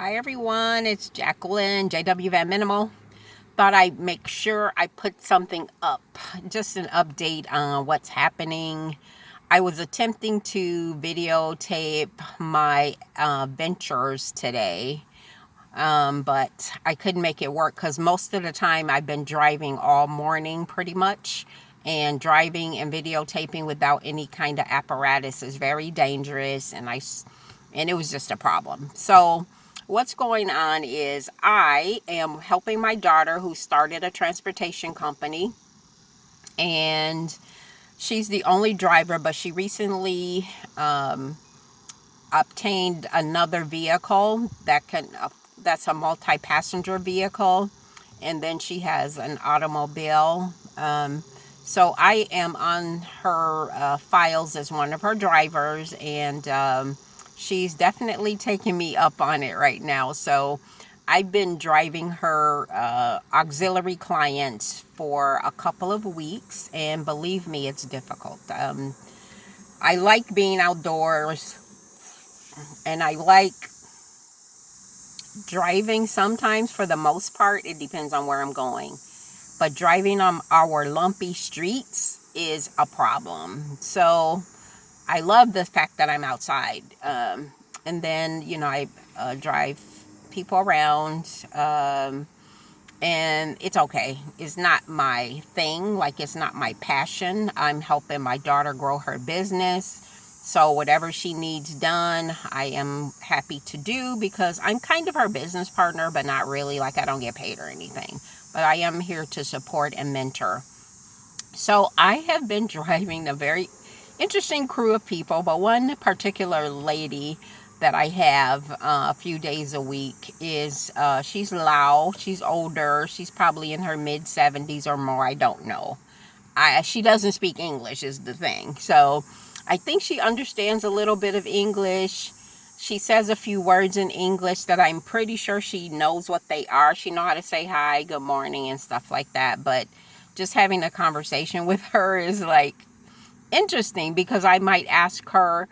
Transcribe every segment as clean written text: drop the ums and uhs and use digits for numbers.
Hi everyone, it's Jacqueline, JW Van Minimal. Thought I'd make sure I put something up, just an update on what's happening. I was attempting to videotape my ventures today, but I couldn't make it work because most of the time I've been driving all morning pretty much. And driving and videotaping without any kind of apparatus is very dangerous, and it was just a problem. So what's going on is I am helping my daughter who started a transportation company, and she's the only driver, but she recently obtained another vehicle that's a multi-passenger vehicle, and then she has an automobile. So I am on her files as one of her drivers, and she's definitely taking me up on it right now. So I've been driving her auxiliary clients for a couple of weeks, and believe me, it's difficult. I like being outdoors, and I like driving sometimes. For the most part, it depends on where I'm going. But driving on our lumpy streets is a problem. So I love the fact that I'm outside. And then, I drive people around. And it's okay. It's not my thing. Like, it's not my passion. I'm helping my daughter grow her business. So whatever she needs done, I am happy to do because I'm kind of her business partner, but not really. Like, I don't get paid or anything. But I am here to support and mentor. So I have been driving a very interesting crew of people, but one particular lady that I have a few days a week is she's Lao. She's older. She's probably in her mid 70s or more. I don't know. She doesn't speak English is the thing. So I think she understands a little bit of English. She says a few words in English that I'm pretty sure she knows what they are. She knows how to say hi, good morning, and stuff like that. But just having a conversation with her is like interesting because I might ask her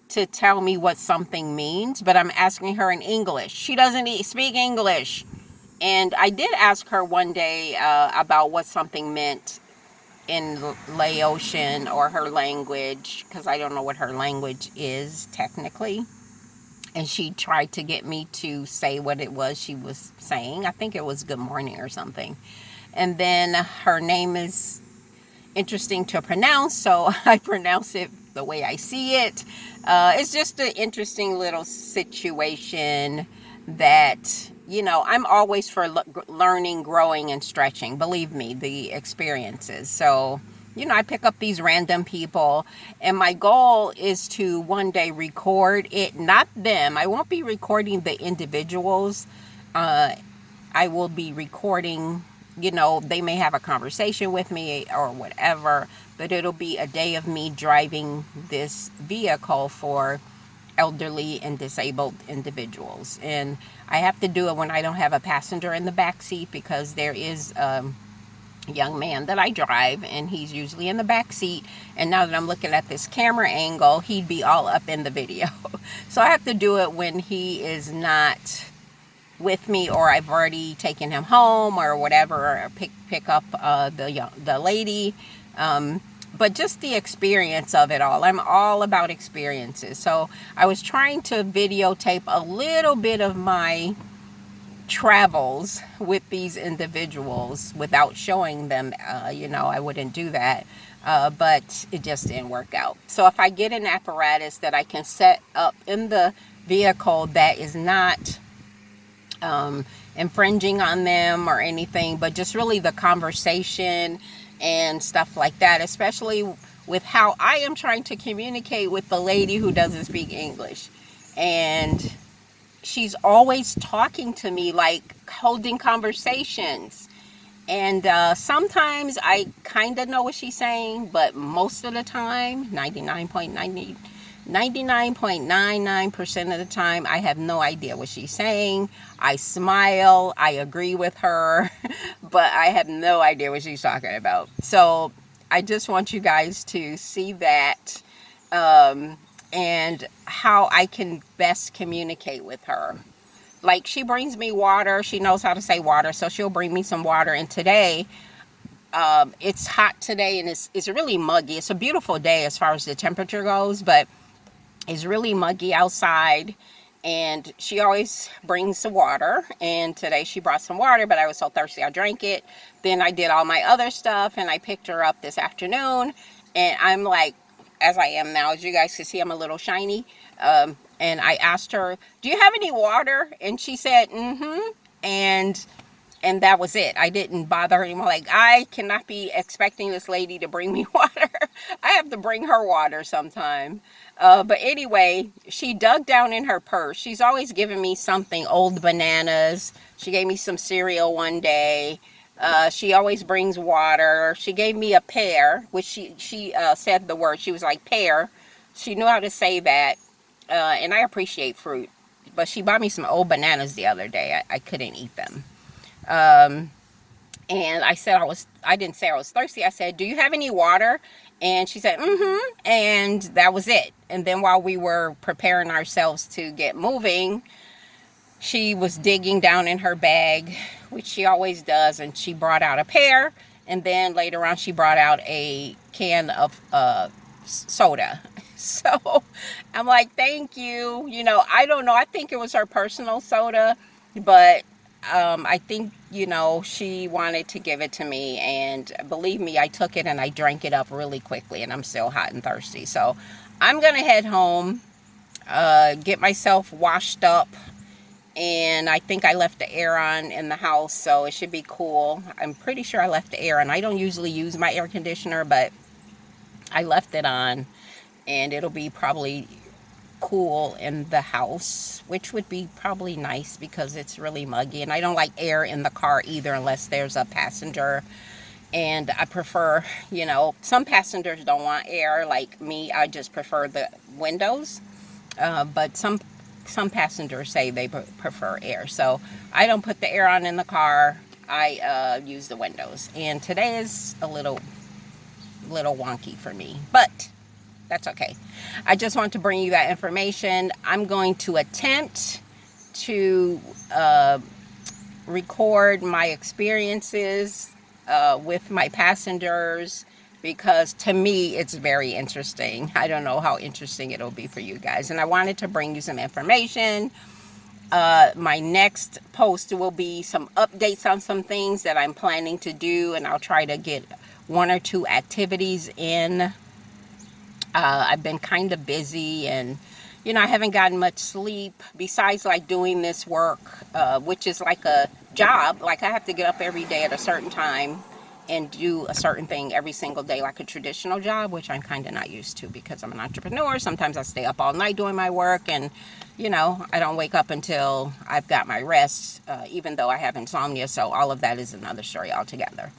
to tell me what something means, but I'm asking her in English. She doesn't speak English. And I did ask her one day about what something meant in Laotian or her language, because I don't know what her language is technically. And she tried to get me to say what it was she was saying. I think it was good morning or something. And then her name is interesting to pronounce, so I pronounce it the way I see it. It's just an interesting little situation that, I'm always for learning, growing, and stretching. Believe me, the experiences. So, I pick up these random people, and my goal is to one day record it, not them. I won't be recording the individuals. I will be recording, they may have a conversation with me or whatever, but it'll be a day of me driving this vehicle for elderly and disabled individuals. And I have to do it when I don't have a passenger in the back seat because there is a young man that I drive, and he's usually in the back seat. And now that I'm looking at this camera angle, he'd be all up in the video. So I have to do it when he is not with me, or I've already taken him home or whatever, or pick up the lady. But just the experience of it all. I'm all about experiences. So I was trying to videotape a little bit of my travels with these individuals without showing them. I wouldn't do that. But it just didn't work out. So if I get an apparatus that I can set up in the vehicle that is not infringing on them or anything, but just really the conversation and stuff like that, especially with how I am trying to communicate with the lady who doesn't speak English. And she's always talking to me, like holding conversations. And sometimes I kind of know what she's saying, but most of the time, 99.99% of the time, I have no idea what she's saying. I smile, I agree with her, but I have no idea what she's talking about. So I just want you guys to see that and how I can best communicate with her. like, she brings me water. She knows how to say water, so she'll bring me some water. And today, it's hot today, and it's really muggy. It's a beautiful day as far as the temperature goes, but it's really muggy outside. And she always brings the water, and today she brought some water, but I was so thirsty I drank it. Then I did all my other stuff, and I picked her up this afternoon, and I'm like, as I am now, as you guys can see, I'm a little shiny. And I asked her, do you have any water? And she said, mm-hmm. And that was it. I didn't bother her anymore. Like, I cannot be expecting this lady to bring me water. I have to bring her water sometime. But anyway, she dug down in her purse. She's always giving me something, old bananas. She gave me some cereal one day. She always brings water. She gave me a pear, which she said the word. She was like, pear. She knew how to say that. And I appreciate fruit. But she bought me some old bananas the other day. I couldn't eat them. And I said I didn't say I was thirsty. I said, do you have any water? And she said, mm-hmm. And that was it. And then while we were preparing ourselves to get moving, she was digging down in her bag, which she always does. And she brought out a pear. And then later on, she brought out a can of soda. So I'm like, thank you. You know, I don't know. I think it was her personal soda, but I think, you know, she wanted to give it to me, and believe me, I took it and I drank it up really quickly, and I'm still hot and thirsty. So I'm going to head home, get myself washed up, and I think I left the air on in the house, so it should be cool. I'm pretty sure I left the air on. I don't usually use my air conditioner, but I left it on, and it'll be probably cool in the house, which would be probably nice because it's really muggy. And I don't like air in the car either unless there's a passenger. And I prefer, you know, some passengers don't want air like me. I just prefer the windows. But some passengers say they prefer air. So I don't put the air on in the car. I use the windows. And today is a little wonky for me, but that's okay. I just want to bring you that information. I'm going to attempt to record my experiences with my passengers, because to me it's very interesting. I don't know how interesting it'll be for you guys, and I wanted to bring you some information. My next post will be some updates on some things that I'm planning to do, and I'll try to get 1 or 2 activities in. I've been kind of busy, and you know, I haven't gotten much sleep besides like doing this work, which is like a job. Like, I have to get up every day at a certain time and do a certain thing every single day, like a traditional job, which I'm kind of not used to because I'm an entrepreneur. Sometimes I stay up all night doing my work, and you know, I don't wake up until I've got my rest, even though I have insomnia. So all of that is another story altogether.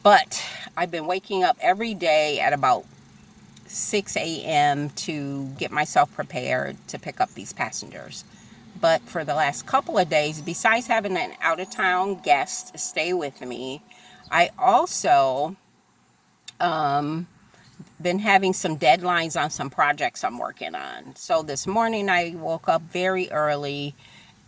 But I've been waking up every day at about 6 a.m. to get myself prepared to pick up these passengers. But for the last couple of days, besides having an out-of-town guest stay with me, I also been having some deadlines on some projects I'm working on. So this morning I woke up very early,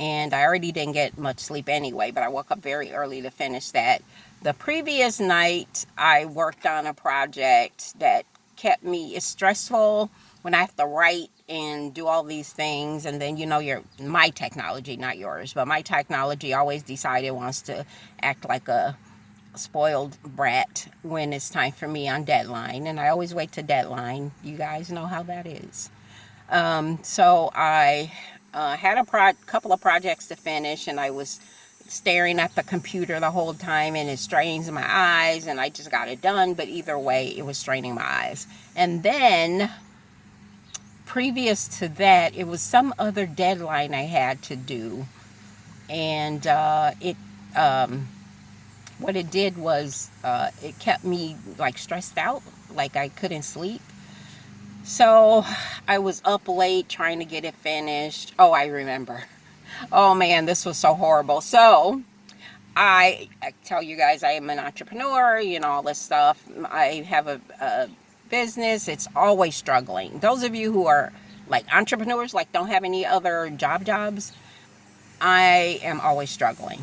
and I already didn't get much sleep anyway, but I woke up very early to finish that. The previous night I worked on a project that kept me, it's stressful when I have to write and do all these things, and then, you know, my technology, not yours, but my technology always decided it wants to act like a spoiled brat when it's time for me on deadline, and I always wait to deadline. You guys know how that is. So I had a couple of projects to finish, and I was staring at the computer the whole time, and it strains my eyes, and I just got it done, but either way it was straining my eyes. And then previous to that, it was some other deadline I had to do, and what it did was it kept me like stressed out, like I couldn't sleep. So I was up late trying to get it finished. Oh, I remember. Oh man, this was so horrible. So I tell you guys, I am an entrepreneur, you know, all this stuff. I have a business. It's always struggling. Those of you who are like entrepreneurs, like don't have any other jobs, I am always struggling.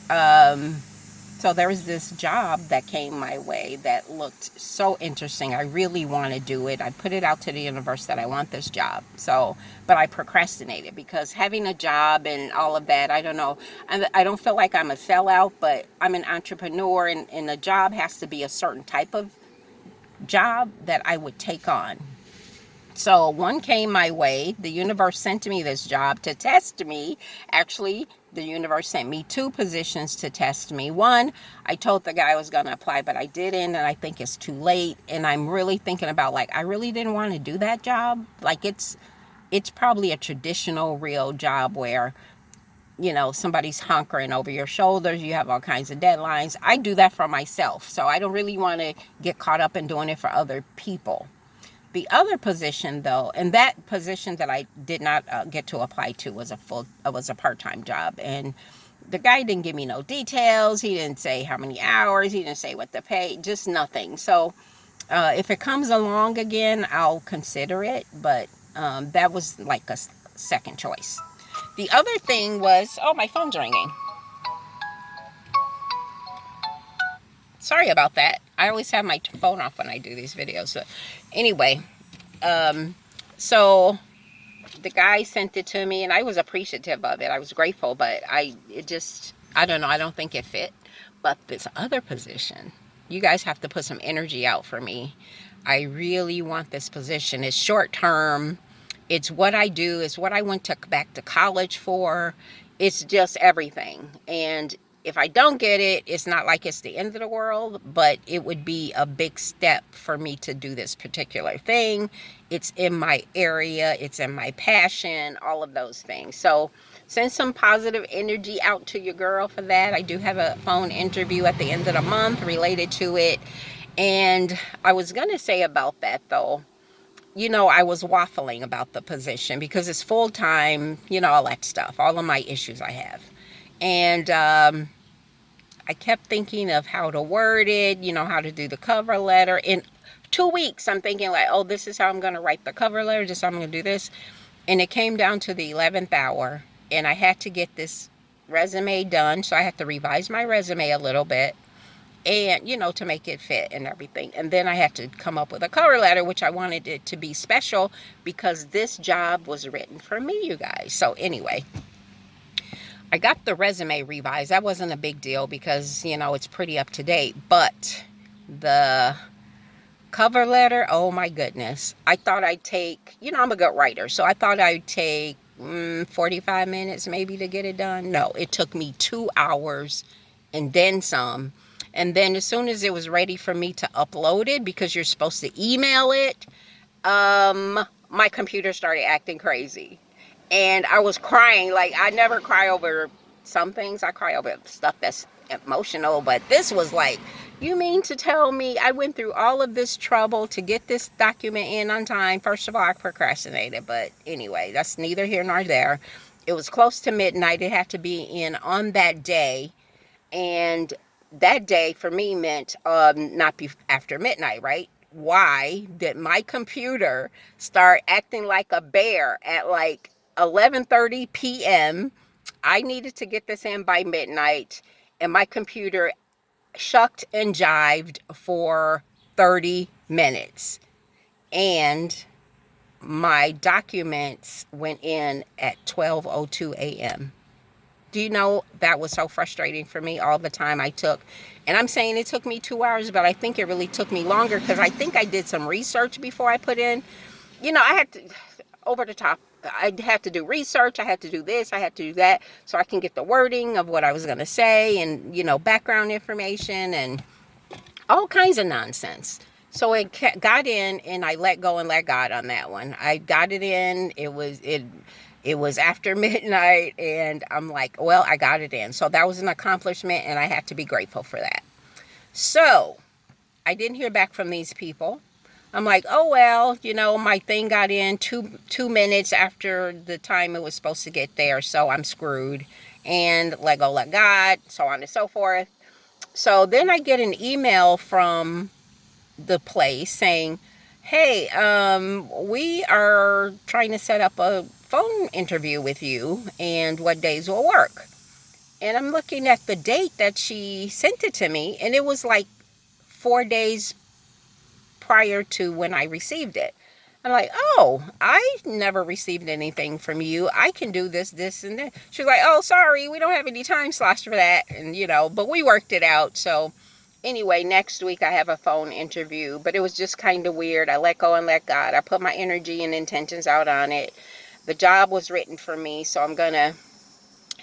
Um, so there was this job that came my way that looked so interesting. I really want to do it. I put it out to the universe that I want this job. So, but I procrastinated because having a job and all of that, I don't know. I don't feel like I'm a sellout, but I'm an entrepreneur, and a job has to be a certain type of job that I would take on. So one came my way. The universe sent me this job to test me. Actually, the universe sent me two positions to test me. One, I told the guy I was going to apply, but I didn't, and I think it's too late. And I'm really thinking about, like, I really didn't want to do that job. Like, it's probably a traditional real job where, somebody's hunkering over your shoulders. You have all kinds of deadlines. I do that for myself. So I don't really want to get caught up in doing it for other people. The other position, though, and that position that I did not get to apply to was a part-time job, and the guy didn't give me no details. He didn't say how many hours. He didn't say what the pay. Just nothing. So if it comes along again, I'll consider it. But that was like a second choice. The other thing was, oh, my phone's ringing. Sorry about that. I always have my phone off when I do these videos. So anyway. So the guy sent it to me, and I was appreciative of it. I was grateful, but I don't know. I don't think it fit. But this other position, you guys have to put some energy out for me. I really want this position. It's short term. It's what I do. It's what I went back to college for. It's just everything. And if I don't get it, it's not like it's the end of the world, but it would be a big step for me to do this particular thing. It's in my area. It's in my passion, all of those things. So send some positive energy out to your girl for that. I do have a phone interview at the end of the month related to it. And I was going to say about that, though, I was waffling about the position because it's full-time, all that stuff, all of my issues I have. And I kept thinking of how to word it, how to do the cover letter. In 2 weeks, I'm thinking like, oh, this is how I'm going to write the cover letter. This is how I'm going to do this. And it came down to the 11th hour, and I had to get this resume done. So I had to revise my resume a little bit and, to make it fit and everything. And then I had to come up with a cover letter, which I wanted it to be special because this job was written for me, you guys. So anyway, I got the resume revised. That wasn't a big deal because, it's pretty up to date. But the cover letter, oh my goodness. I thought I'd take, I'm a good writer. So I thought I'd take 45 minutes maybe to get it done. No, it took me 2 hours and then some. And then as soon as it was ready for me to upload it, because you're supposed to email it, my computer started acting crazy. And I was crying. Like, I never cry over some things. I cry over stuff that's emotional. But this was like, you mean to tell me I went through all of this trouble to get this document in on time? First of all, I procrastinated. But anyway, that's neither here nor there. It was close to midnight. It had to be in on that day. And that day for me meant not be after midnight, right? Why did my computer start acting like a bear at like 11:30 p.m.? I needed to get this in by midnight, and my computer shucked and jived for 30 minutes. And my documents went in at 12:02 a.m. Do you know that was so frustrating for me all the time I took? And I'm saying it took me 2 hours, but I think it really took me longer because I think I did some research before I put in. I had to, over the top, I had to do research. I had to do this. I had to do that so I can get the wording of what I was going to say and, background information and all kinds of nonsense. So it got in, and I let go and let God on that one. I got it in. It was after midnight, and I'm like, well, I got it in. So that was an accomplishment, and I had to be grateful for that. So I didn't hear back from these people. I'm like, oh, well, my thing got in two minutes after the time it was supposed to get there, so I'm screwed. And let go, let God, so on and so forth. So then I get an email from the place saying, hey, we are trying to set up a phone interview with you, and what days will work. And I'm looking at the date that she sent it to me, and it was like 4 days prior to when I received it. I'm like, oh, I never received anything from you. I can do this, this, and that. She's like, oh, sorry, we don't have any time slots for that. And, but we worked it out. So anyway, next week I have a phone interview, but it was just kind of weird. I let go and let God. I put my energy and intentions out on it. The job was written for me, so I'm going to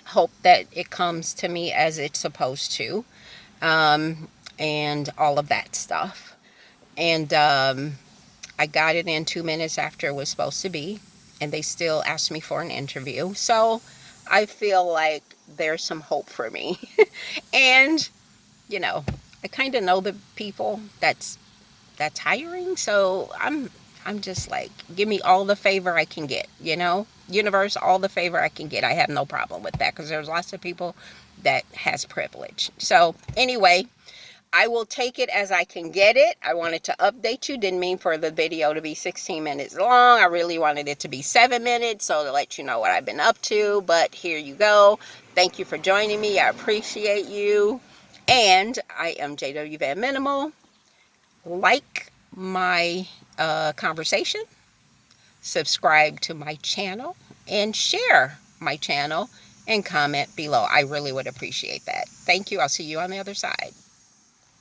hope that it comes to me as it's supposed to, and all of that stuff. And I got it in 2 minutes after it was supposed to be, and they still asked me for an interview. So I feel like there's some hope for me. And, I kind of know the people that's hiring, so I'm just like, give me all the favor I can get, universe, all the favor I can get. I have no problem with that, because there's lots of people that has privilege. So anyway, I will take it as I can get it. I wanted to update you. Didn't mean for the video to be 16 minutes long. I really wanted it to be 7 minutes, so to let you know what I've been up to. But here you go. Thank you for joining me. I appreciate you. And I am JW Van Minimal. Like my conversation, subscribe to my channel, and share my channel, and comment below. I really would appreciate that. Thank you. I'll see you on the other side.